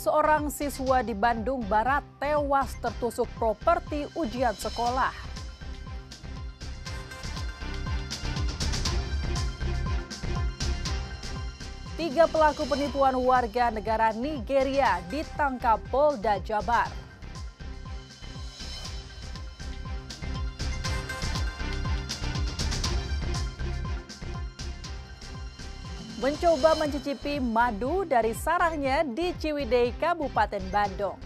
Seorang siswa di Bandung Barat tewas tertusuk properti ujian sekolah. Tiga pelaku penipuan warga negara Nigeria ditangkap Polda Jabar. Mencoba mencicipi madu dari sarangnya di Ciwidey, Kabupaten Bandung.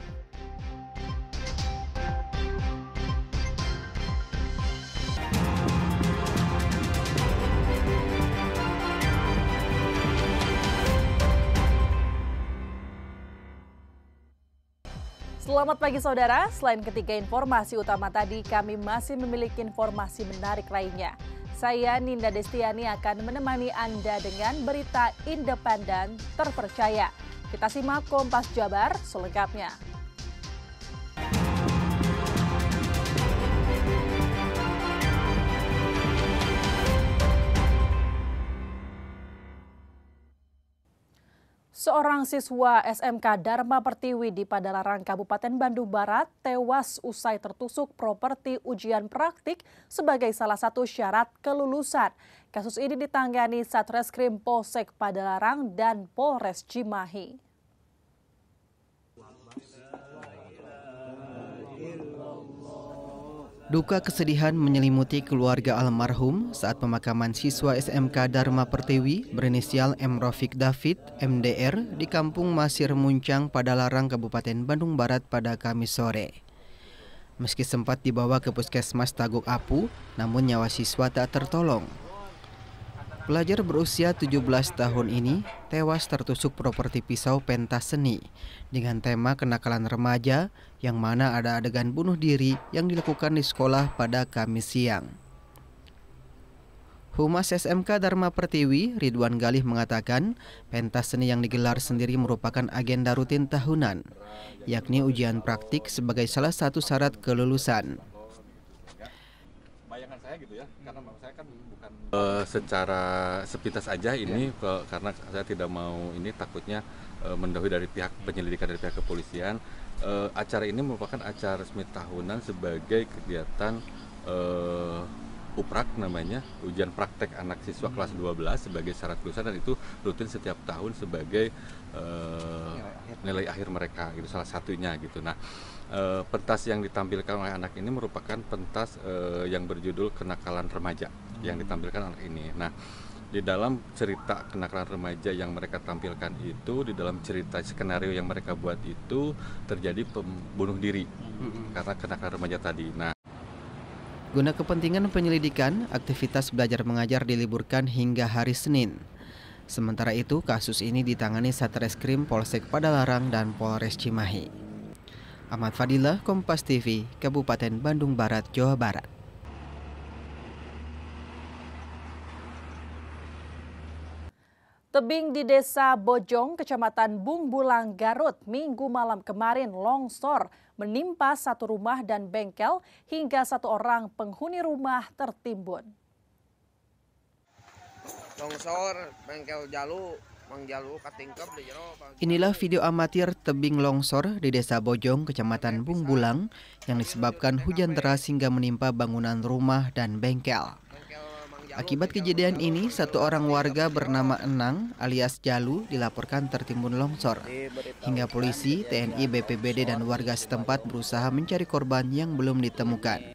Selamat pagi saudara, selain ketiga informasi utama tadi, kami masih memiliki informasi menarik lainnya. Saya Ninda Destiani akan menemani Anda dengan berita independen terpercaya. Kita simak Kompas Jabar selengkapnya. Seorang siswa SMK Dharma Pertiwi di Padalarang, Kabupaten Bandung Barat tewas usai tertusuk properti ujian praktik sebagai salah satu syarat kelulusan. Kasus ini ditangani Satreskrim Polsek Padalarang dan Polres Cimahi. Duka kesedihan menyelimuti keluarga almarhum saat pemakaman siswa SMK Dharma Pertiwi berinisial M. Rafiq David, MDR, di Kampung Masir Muncang, Padalarang, Kabupaten Bandung Barat pada Kamis sore. Meski sempat dibawa ke Puskesmas Taguk Apu, namun nyawa siswa tak tertolong. Pelajar berusia 17 tahun ini tewas tertusuk properti pisau pentas seni dengan tema kenakalan remaja yang mana ada adegan bunuh diri yang dilakukan di sekolah pada Kamis siang. Humas SMK Dharma Pertiwi, Ridwan Galih mengatakan pentas seni yang digelar sendiri merupakan agenda rutin tahunan, yakni ujian praktik sebagai salah satu syarat kelulusan. Bayangan saya gitu ya, karena saya kan bukan secara sepintas aja ini karena saya tidak mau ini takutnya mendahului dari pihak penyelidikan dari pihak kepolisian. Acara ini merupakan acara resmi tahunan sebagai kegiatan UPRAK namanya, ujian praktek anak siswa kelas 12 sebagai syarat kelulusan, dan itu rutin setiap tahun sebagai nilai akhir mereka gitu, salah satunya gitu. Nah, pentas yang ditampilkan oleh anak ini merupakan pentas yang berjudul kenakalan remaja yang ditampilkan anak ini. Nah, di dalam cerita kenakalan remaja yang mereka tampilkan itu, di dalam cerita skenario yang mereka buat itu terjadi pembunuh diri karena kenakalan remaja tadi. Nah, guna kepentingan penyelidikan, aktivitas belajar mengajar diliburkan hingga hari Senin. Sementara itu, kasus ini ditangani Satreskrim Polsek Padalarang dan Polres Cimahi. Ahmad Fadilah, Kompas TV, Kabupaten Bandung Barat, Jawa Barat. Tebing di Desa Bojong, Kecamatan Bungbulang, Garut, Minggu malam kemarin longsor menimpa satu rumah dan bengkel hingga satu orang penghuni rumah tertimbun. Longsor, bengkel jalu, Mang Jalu katingkep di jero. Inilah video amatir tebing longsor di Desa Bojong, Kecamatan Bungbulang yang disebabkan hujan deras hingga menimpa bangunan rumah dan bengkel. Akibat kejadian ini, satu orang warga bernama Enang alias Jalu dilaporkan tertimbun longsor. Hingga polisi, TNI, BPBD, dan warga setempat berusaha mencari korban yang belum ditemukan.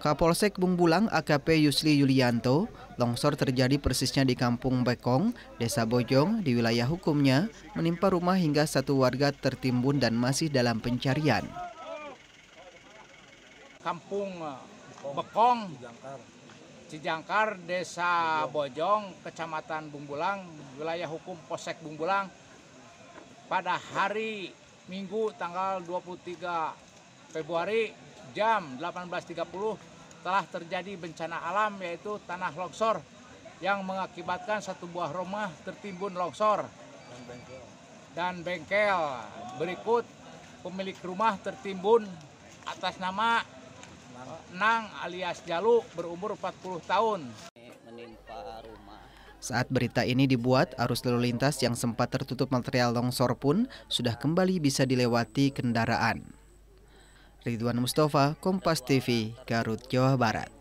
Kapolsek Bungbulang AKP Yusli Yulianto, longsor terjadi persisnya di Kampung Bekong, Desa Bojong, di wilayah hukumnya, menimpa rumah hingga satu warga tertimbun dan masih dalam pencarian. Kampung Bekong, Cijangkar, Desa Bojong, Kecamatan Bungbulang, wilayah hukum Polsek Bungbulang, pada hari Minggu tanggal 23 Februari jam 18.30 telah terjadi bencana alam, yaitu tanah longsor yang mengakibatkan satu buah rumah tertimbun longsor dan bengkel. Berikut pemilik rumah tertimbun atas nama Nang alias Jalu, berumur 40 tahun. Menimpa rumah Saat berita ini dibuat, arus lalu lintas yang sempat tertutup material longsor pun sudah kembali bisa dilewati kendaraan. Ridwan Mustafa, Kompas TV, Garut, Jawa Barat.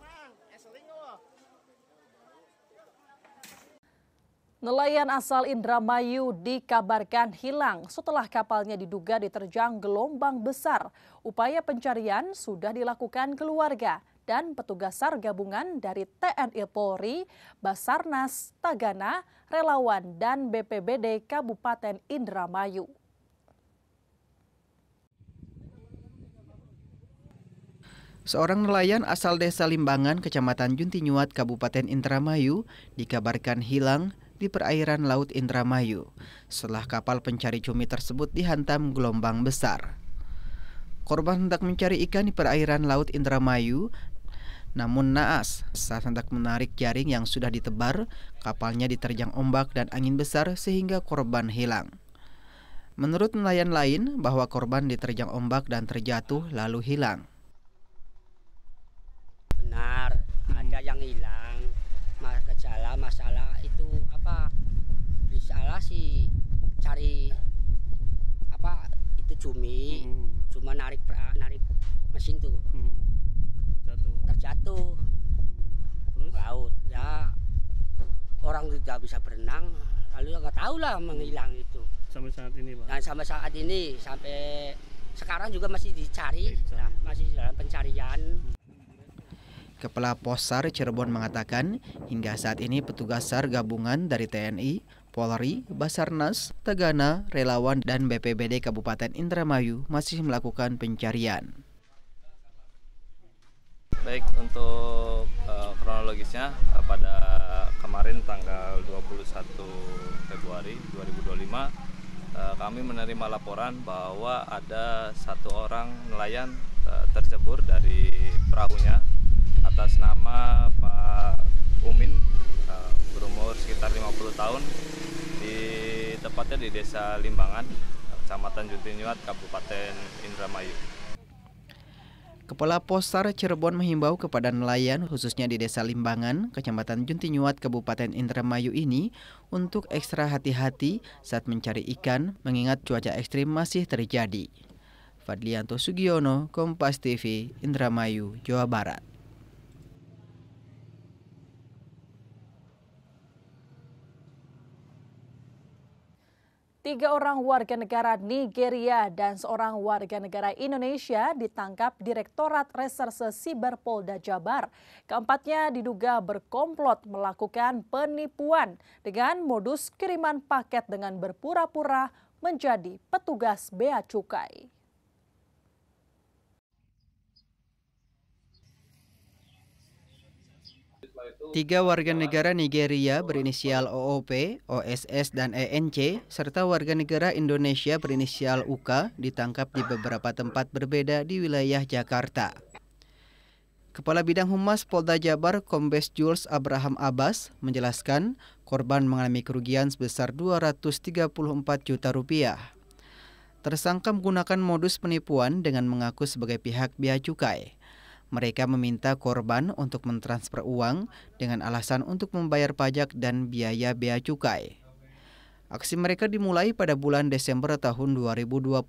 Nelayan asal Indramayu dikabarkan hilang setelah kapalnya diduga diterjang gelombang besar. Upaya pencarian sudah dilakukan keluarga dan petugas SAR gabungan dari TNI Polri, Basarnas, Tagana, relawan, dan BPBD Kabupaten Indramayu. Seorang nelayan asal Desa Limbangan, Kecamatan Juntinyuat, Kabupaten Indramayu, dikabarkan hilang di perairan Laut Indramayu setelah kapal pencari cumi tersebut dihantam gelombang besar. Korban hendak mencari ikan di perairan Laut Indramayu, namun naas saat hendak menarik jaring yang sudah ditebar, kapalnya diterjang ombak dan angin besar sehingga korban hilang. Menurut nelayan lain, bahwa korban diterjang ombak dan terjatuh lalu hilang. Benar, ada yang hilang. Masalah itu apa? Salah sih cari apa itu cumi, cuma narik mesin tuh. Terjatuh. Terus? Laut. Ya orang tidak bisa berenang, lalu nggak tahu lah menghilang itu. Sampai saat ini, Pak. Dan sampai saat ini, sampai sekarang juga masih dicari. Nah, masih dalam pencarian. Kepala Pos SAR Cirebon mengatakan, hingga saat ini petugas SAR gabungan dari TNI, Polri, Basarnas, Tagana, relawan, dan BPBD Kabupaten Indramayu masih melakukan pencarian. Baik, untuk kronologisnya pada kemarin tanggal 21 Februari 2025 kami menerima laporan bahwa ada satu orang nelayan tercebur dari perahunya atas nama Pak Umin, berumur sekitar 50 tahun, tepatnya di Desa Limbangan, Kecamatan Juntinyuat, Kabupaten Indramayu. Kepala Pos SAR Cirebon menghimbau kepada nelayan khususnya di Desa Limbangan, Kecamatan Juntinyuat, Kabupaten Indramayu ini untuk ekstra hati-hati saat mencari ikan mengingat cuaca ekstrim masih terjadi. Fadlianto Sugiono, Kompas TV, Indramayu, Jawa Barat. Tiga orang warga negara Nigeria dan seorang warga negara Indonesia ditangkap Direktorat Reserse Siber Polda Jabar. Keempatnya diduga berkomplot melakukan penipuan dengan modus kiriman paket dengan berpura-pura menjadi petugas bea cukai. Tiga warga negara Nigeria berinisial OOP, OSS, dan ENC, serta warga negara Indonesia berinisial UK ditangkap di beberapa tempat berbeda di wilayah Jakarta. Kepala Bidang Humas Polda Jabar, Kombes Jules Abraham Abbas, menjelaskan korban mengalami kerugian sebesar Rp234 juta. Tersangka menggunakan modus penipuan dengan mengaku sebagai pihak bea cukai. Mereka meminta korban untuk mentransfer uang dengan alasan untuk membayar pajak dan biaya bea cukai. Aksi mereka dimulai pada bulan Desember tahun 2024.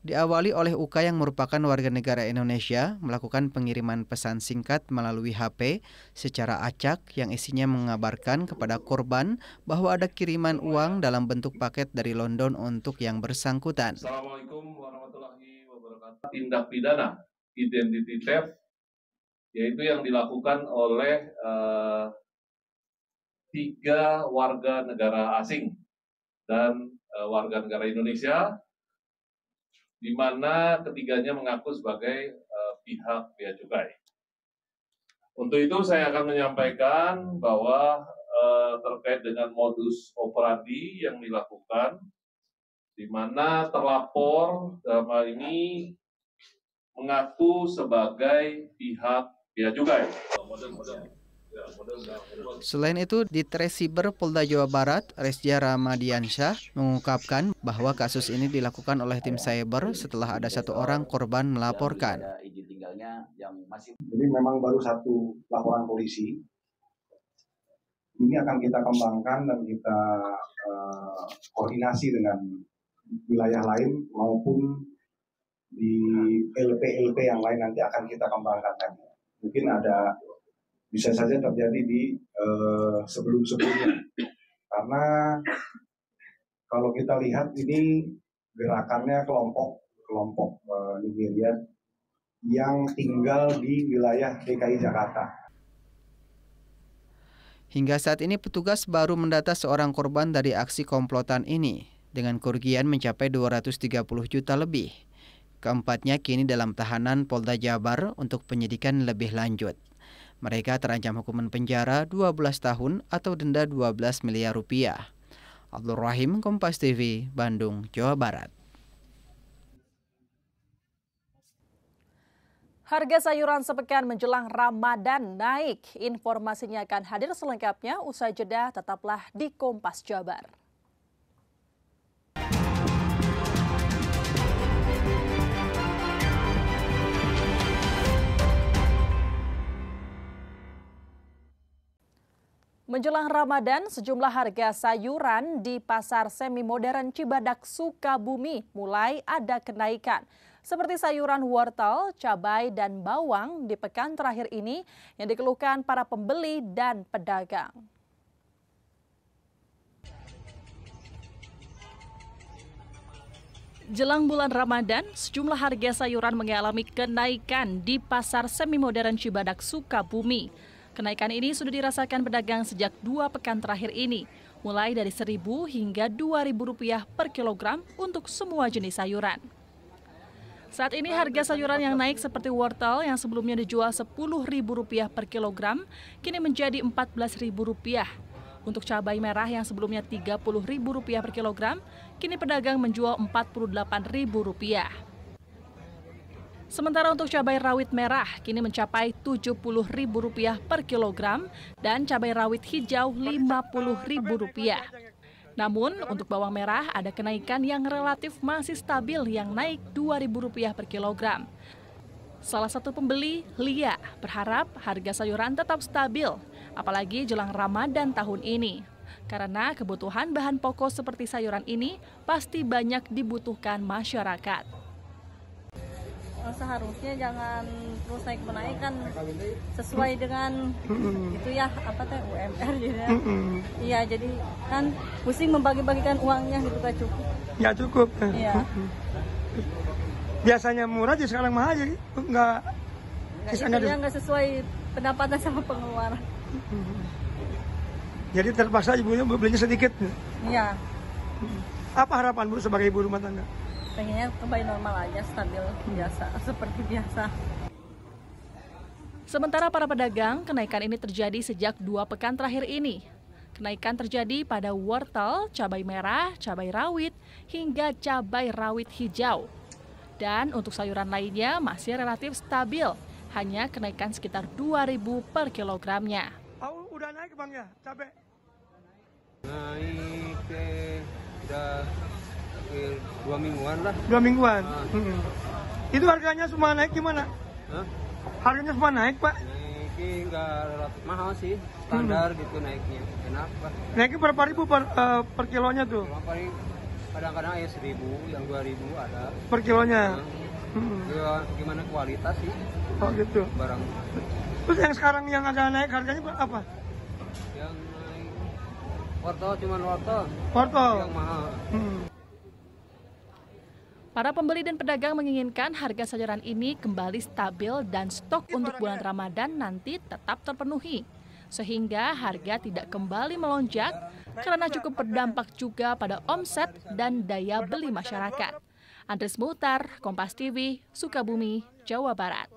Diawali oleh UK yang merupakan warga negara Indonesia melakukan pengiriman pesan singkat melalui HP secara acak yang isinya mengabarkan kepada korban bahwa ada kiriman uang dalam bentuk paket dari London untuk yang bersangkutan. Assalamualaikum warahmatullahi wabarakatuh. Tindak pidana identity theft, yaitu yang dilakukan oleh tiga warga negara asing dan warga negara Indonesia, di mana ketiganya mengaku sebagai pihak bea cukai. Untuk itu saya akan menyampaikan bahwa terkait dengan modus operandi yang dilakukan, di mana terlapor dalam hal ini mengaku sebagai pihak bea cukai. Selain itu, di Tresiber Polda Jawa Barat, Resja Ramadiansyah mengungkapkan bahwa kasus ini dilakukan oleh tim cyber setelah ada satu orang korban melaporkan. Jadi memang baru satu laporan polisi Ini akan kita kembangkan dan kita koordinasi dengan wilayah lain maupun di LP-LP yang lain nanti akan kita kembangkan lagi. Mungkin bisa saja terjadi di sebelum-sebelumnya. Karena kalau kita lihat ini gerakannya kelompok Nigeria yang tinggal di wilayah DKI Jakarta. Hingga saat ini petugas baru mendata seorang korban dari aksi komplotan ini dengan kerugian mencapai 230 juta lebih. Keempatnya kini dalam tahanan Polda Jabar untuk penyidikan lebih lanjut. Mereka terancam hukuman penjara 12 tahun atau denda 12 miliar rupiah. Abdul Rahim, Kompas TV, Bandung, Jawa Barat. Harga sayuran sepekan menjelang Ramadan naik. Informasinya akan hadir selengkapnya usai jeda, tetaplah di Kompas Jabar. Menjelang Ramadan, sejumlah harga sayuran di pasar semi modern Cibadak, Sukabumi mulai ada kenaikan. Seperti sayuran wortel, cabai, dan bawang di pekan terakhir ini yang dikeluhkan para pembeli dan pedagang. Jelang bulan Ramadan, sejumlah harga sayuran mengalami kenaikan di pasar semi modern Cibadak, Sukabumi. Kenaikan ini sudah dirasakan pedagang sejak 2 pekan terakhir ini, mulai dari Rp1.000 hingga Rp2.000 per kilogram untuk semua jenis sayuran. Saat ini harga sayuran yang naik seperti wortel yang sebelumnya dijual Rp10.000 per kilogram, kini menjadi Rp14.000. Untuk cabai merah yang sebelumnya Rp30.000 per kilogram, kini pedagang menjual Rp48.000. Sementara untuk cabai rawit merah kini mencapai Rp70.000 per kilogram dan cabai rawit hijau Rp50.000. Namun untuk bawang merah ada kenaikan yang relatif masih stabil yang naik Rp2.000 per kilogram. Salah satu pembeli, Lia, berharap harga sayuran tetap stabil, apalagi jelang Ramadan tahun ini. Karena kebutuhan bahan pokok seperti sayuran ini pasti banyak dibutuhkan masyarakat. Seharusnya jangan terus naik menaik kan sesuai dengan itu ya UMR gitu ya. Iya, jadi kan pusing membagi-bagikan uangnya gitu kan cukup. Ya cukup. Iya. Biasanya murah jadi sekarang mahal jadi nggak sesuai pendapatan sama pengeluaran. Jadi terpaksa ibunya belinya sedikit. Iya. Apa harapan Bu sebagai ibu rumah tangga? Pengennya kembali normal aja, stabil biasa, seperti biasa. Sementara para pedagang, kenaikan ini terjadi sejak 2 pekan terakhir ini. Kenaikan terjadi pada wortel, cabai merah, cabai rawit, hingga cabai rawit hijau. Dan untuk sayuran lainnya masih relatif stabil, hanya kenaikan sekitar Rp2.000 per kilogramnya. Oh, udah naik Bang ya, cabai? Naik udah 2 mingguan lah. 2 mingguan. Itu harganya semua naik gimana? Harganya semua naik Pak? Naiknya nggak relatif mahal sih, standar gitu naiknya. Enak Pak. Naiknya berapa ribu per kilonya tuh? Kadang-kadang ya 1.000, yang 2.000 ada. Per kilonya? Gimana kualitas sih? Oh gitu. Barang. Terus yang sekarang yang agak naik harganya apa? Yang naik wortel, cuman wortel. Wortel? Yang mahal. Para pembeli dan pedagang menginginkan harga sayuran ini kembali stabil dan stok untuk bulan Ramadan nanti tetap terpenuhi. Sehingga harga tidak kembali melonjak karena cukup berdampak juga pada omset dan daya beli masyarakat. Andres Muhtar, Kompas TV, Sukabumi, Jawa Barat.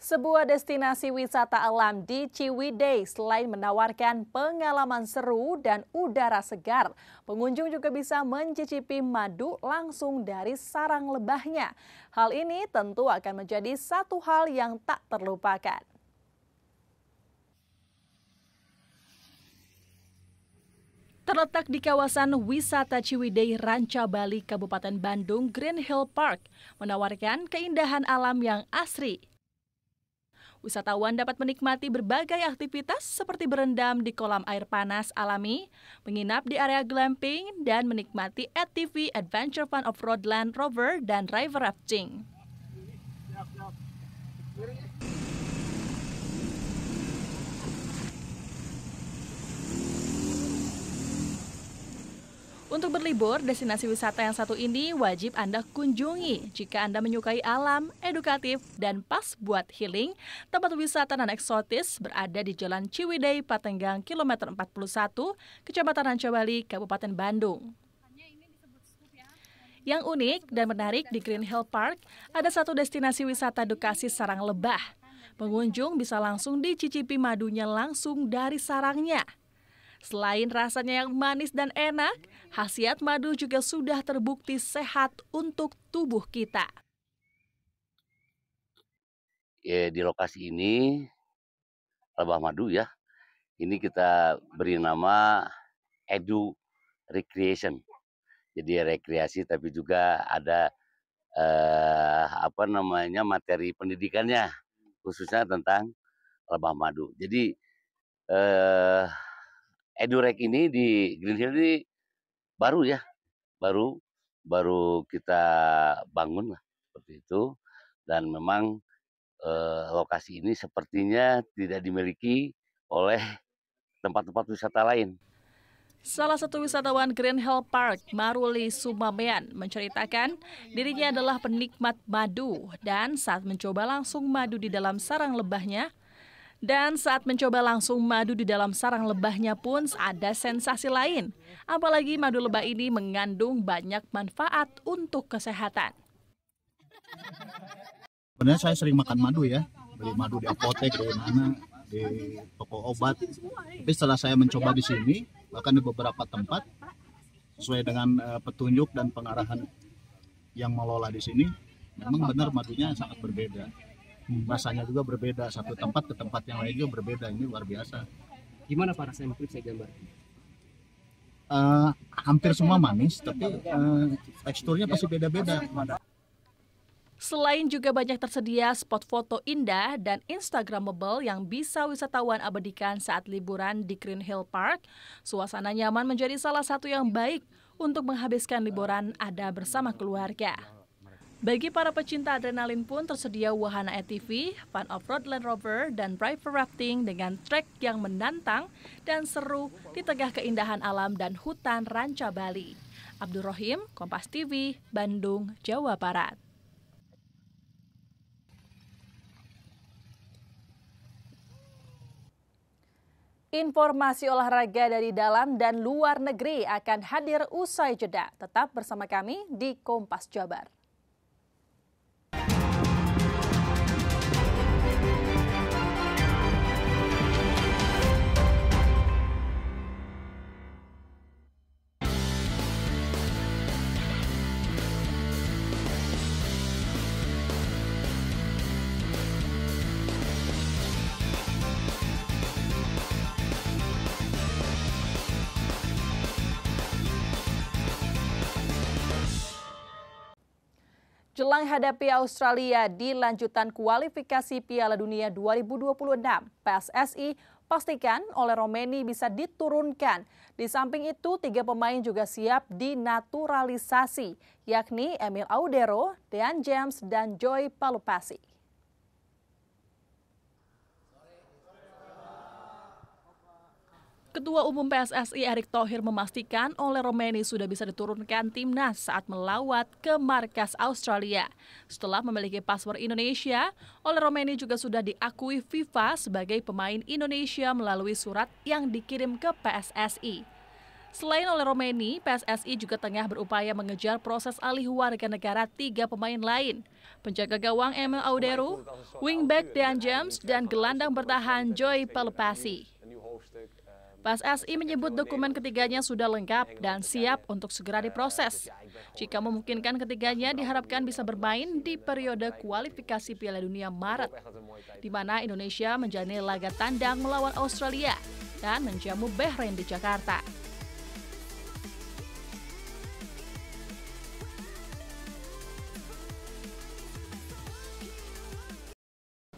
Sebuah destinasi wisata alam di Ciwidey selain menawarkan pengalaman seru dan udara segar, pengunjung juga bisa mencicipi madu langsung dari sarang lebahnya. Hal ini tentu akan menjadi satu hal yang tak terlupakan. Terletak di kawasan wisata Ciwidey, Ranca Bali, Kabupaten Bandung, Green Hill Park menawarkan keindahan alam yang asri. Wisatawan dapat menikmati berbagai aktivitas seperti berendam di kolam air panas alami, menginap di area glamping, dan menikmati ATV Adventure Fun Off-Road Land Rover dan river rafting. Untuk berlibur, destinasi wisata yang satu ini wajib Anda kunjungi jika Anda menyukai alam, edukatif, dan pas buat healing. Tempat wisata non eksotis berada di Jalan Ciwidey, Patenggang, kilometer 41, Kecamatan Rancabali, Kabupaten Bandung. Yang unik dan menarik di Green Hill Park, ada satu destinasi wisata edukasi sarang lebah. Pengunjung bisa langsung dicicipi madunya langsung dari sarangnya. Selain rasanya yang manis dan enak, khasiat madu juga sudah terbukti sehat untuk tubuh kita. Di lokasi ini, lebah madu ya, ini kita beri nama Edu Recreation. Jadi rekreasi tapi juga ada materi pendidikannya, khususnya tentang lebah madu. Jadi EduRec ini di Green Hill ini baru ya, baru kita bangun lah seperti itu, dan memang lokasi ini sepertinya tidak dimiliki oleh tempat-tempat wisata lain. Salah satu wisatawan Green Hill Park, Maruli Sumamean, menceritakan dirinya adalah penikmat madu dan saat mencoba langsung madu di dalam sarang lebahnya, pun ada sensasi lain. Apalagi madu lebah ini mengandung banyak manfaat untuk kesehatan. Sebenarnya saya sering makan madu ya, beli madu di apotek, di mana, di toko obat. Tapi setelah saya mencoba di sini, bahkan di beberapa tempat, sesuai dengan petunjuk dan pengarahan yang mengelola di sini, memang benar madunya sangat berbeda. Rasanya juga berbeda, satu tempat ke tempat yang lain juga berbeda, ini luar biasa. Gimana Pak rasanya, mungkin saya gambar? Hampir semua manis, tapi teksturnya pasti beda-beda. Selain juga banyak tersedia spot foto indah dan instagramable yang bisa wisatawan abadikan saat liburan di Green Hill Park, suasana nyaman menjadi salah satu yang baik untuk menghabiskan liburan Anda bersama keluarga. Bagi para pecinta adrenalin pun tersedia wahana ATV, Fun Off-Road Land Rover, dan river rafting dengan trek yang menantang dan seru di tengah keindahan alam dan hutan Rancabali. Abdul Rohim, Kompas TV, Bandung, Jawa Barat. Informasi olahraga dari dalam dan luar negeri akan hadir usai jeda. Tetap bersama kami di Kompas Jabar. Jelang hadapi Australia di lanjutan kualifikasi Piala Dunia 2026, PSSI pastikan oleh Romeni bisa diturunkan. Di samping itu, 3 pemain juga siap dinaturalisasi, yakni Emil Audero, Dean James, dan Joy Palupasi. Ketua Umum PSSI Erick Thohir memastikan oleh Romeni sudah bisa diturunkan timnas saat melawat ke markas Australia. Setelah memiliki paspor Indonesia, oleh Romeni juga sudah diakui FIFA sebagai pemain Indonesia melalui surat yang dikirim ke PSSI. Selain oleh Romeni, PSSI juga tengah berupaya mengejar proses alih warga negara 3 pemain lain. Penjaga gawang Emil Audero, wingback Dean James, dan gelandang bertahan Joy Palupasi. PSSI menyebut dokumen ketiganya sudah lengkap dan siap untuk segera diproses. Jika memungkinkan, ketiganya diharapkan bisa bermain di periode kualifikasi Piala Dunia Maret, di mana Indonesia menjalani laga tandang melawan Australia dan menjamu Bahrain di Jakarta.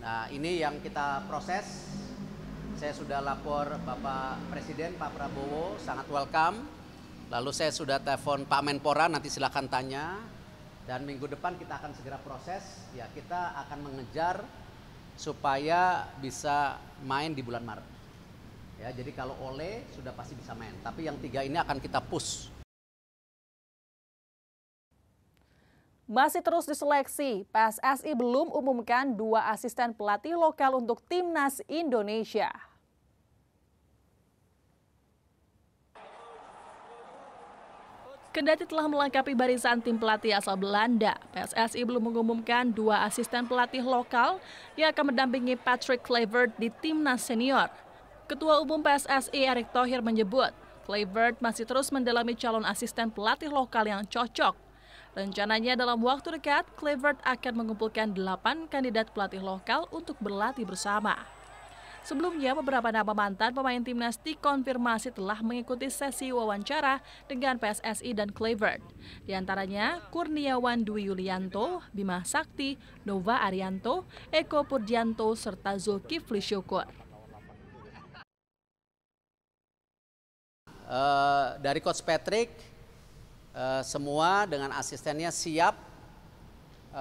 Nah, ini yang kita proses. Saya sudah lapor Bapak Presiden, Pak Prabowo, sangat welcome. Lalu saya sudah telepon Pak Menpora, nanti silakan tanya. Dan minggu depan kita akan segera proses. Ya, kita akan mengejar supaya bisa main di bulan Maret. Ya, jadi kalau Ole sudah pasti bisa main. Tapi yang 3 ini akan kita push. Masih terus diseleksi, PSSI belum umumkan 2 asisten pelatih lokal untuk Timnas Indonesia. Kendati telah melengkapi barisan tim pelatih asal Belanda, PSSI belum mengumumkan 2 asisten pelatih lokal yang akan mendampingi Patrick Kluivert di Timnas Senior. Ketua Umum PSSI Erick Thohir menyebut, Kluivert masih terus mendalami calon asisten pelatih lokal yang cocok. Rencananya dalam waktu dekat, Kluivert akan mengumpulkan 8 kandidat pelatih lokal untuk berlatih bersama. Sebelumnya, beberapa nama mantan pemain timnas dikonfirmasi telah mengikuti sesi wawancara dengan PSSI dan Kluivert. Di antaranya Kurniawan Dwi Yulianto, Bima Sakti, Nova Arianto, Eko Purdianto, serta Zulkifli Syukur. Dari Coach Patrick, semua dengan asistennya siap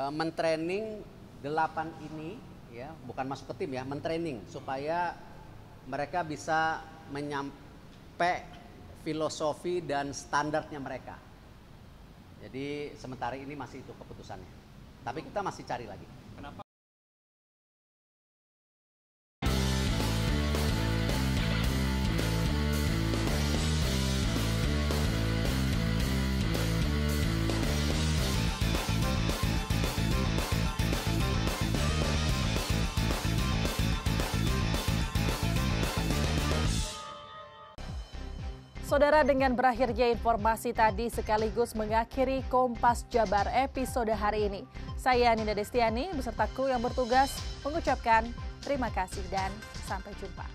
mentraining 8 ini, ya, bukan masuk ke tim ya, mentraining supaya mereka bisa menyampai filosofi dan standarnya mereka. Jadi sementara ini masih itu keputusannya. Tapi kita masih cari lagi. Kenapa? Saudara, dengan berakhirnya informasi tadi sekaligus mengakhiri Kompas Jabar episode hari ini. Saya Ninda Destiani beserta kru yang bertugas mengucapkan terima kasih dan sampai jumpa.